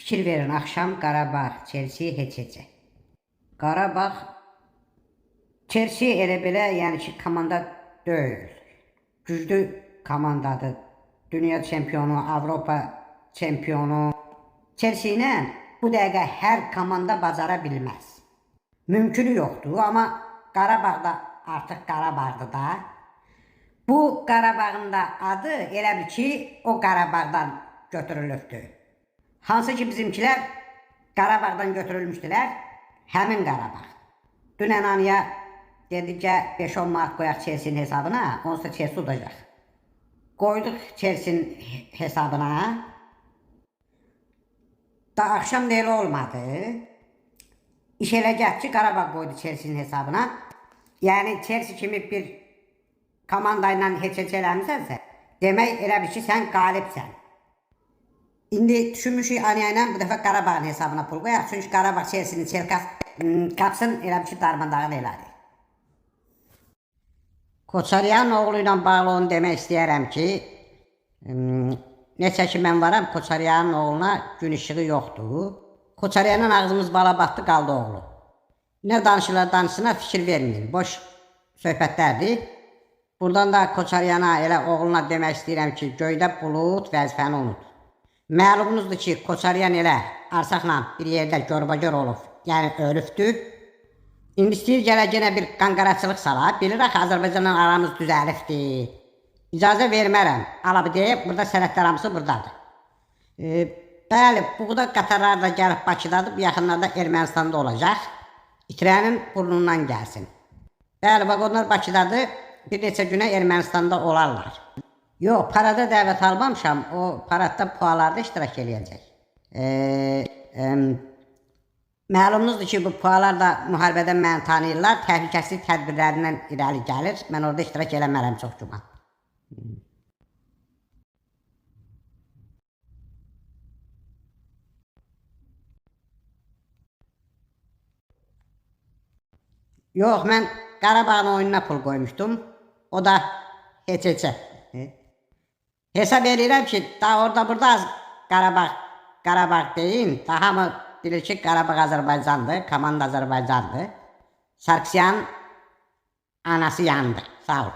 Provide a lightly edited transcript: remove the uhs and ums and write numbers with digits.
Fikir verin, akşam Qarabağ, Chelsea heç-heçə. Qarabağ, Chelsea elə belə, yəni ki, komanda deyil. Güclü komandadır. Dünya çempionu, Avropa çempionu. Chelsea ilə bu dəqiqə hər komanda bacara bilməz. Mümkünü yoxdur, amma Qarabağ da artıq Qarabağdır da. Bu Qarabağın da adı elə bir ki, o Qarabağdan götürülübdür. Hansı ki bizimkilər Qarabağdan götürülmüşdülər, həmin Qarabağ. Dünən anıya dedik ki 5-10 manat qoyaq Chelsea'nin hesabına, onsuz da Chelsea udacaq. Qoyduq Chelsea'nin hesabına. Da akşam da elə olmadı. İş elə gəldi ki, Qarabağ qoydu Chelsea'nin hesabına. Yəni Chelsea kimi bir komanda ilə heç-heç eləmisənsə, demək elə bir ki, sən qalibsən. İndi düşünmüşük Aniya ilə bu dəfə Qarabağın hesabına pul qoyaq. Çünki Qarabağ Chelsea'nin qapsın elə bir ki, darmadağın elədi. Koçaryan oğlu ilə bağlı onu demək istəyərəm ki, neçə ki mən varam, Koçaryanın oğluna gün işığı yoxdur. Koçaryanın ağzımız bala batdı, qaldı oğlu. Nə danışırlar danışsına fikir verməyin, boş söhbətlərdir. Buradan da Koçaryana elə oğluna demək istəyirəm ki, göydə bulut vəzifəni unut. Məlumunuzdur ki, Koçaryan elə arsaqla bir yerdə görbagör olub, yəni ölübdür. İndi istəyir gələ bir qanqaraçılıq sala, bilirək Azərbaycanla aramız düzəlibdir. İcazə vermərəm, alabı deyib, burada sənədlər hamısı buradadır. Bəli, buğda qatarlar da gəlib Bakıdadır, bu yaxınlarda Ermənistanda olacaq. İtirənin burnundan gəlsin. Bəli, vaqonlar Bakıdadır, bir neçə günə Ermənistanda olarlar. Yox, parada dəvət almamışam, o paradda pualarda iştirak eləyəcək. Məlumunuzdur ki, bu pualar da müharibədən məni tanıyırlar, təhlükəsizlik tədbirlərindən irəli gəlir. Mən orada iştirak eləmərəm çox güman. Yox, mən Qarabağın oyununa pul qoymuşdum. O da heç-heçə. Hesab edirəm ki, daha orada burada az Qarabağ deyin, daha mı bilir ki, Qarabağ Azərbaycandır, komanda Azərbaycandır. Sarkisyan anası yandı. Sağ ol.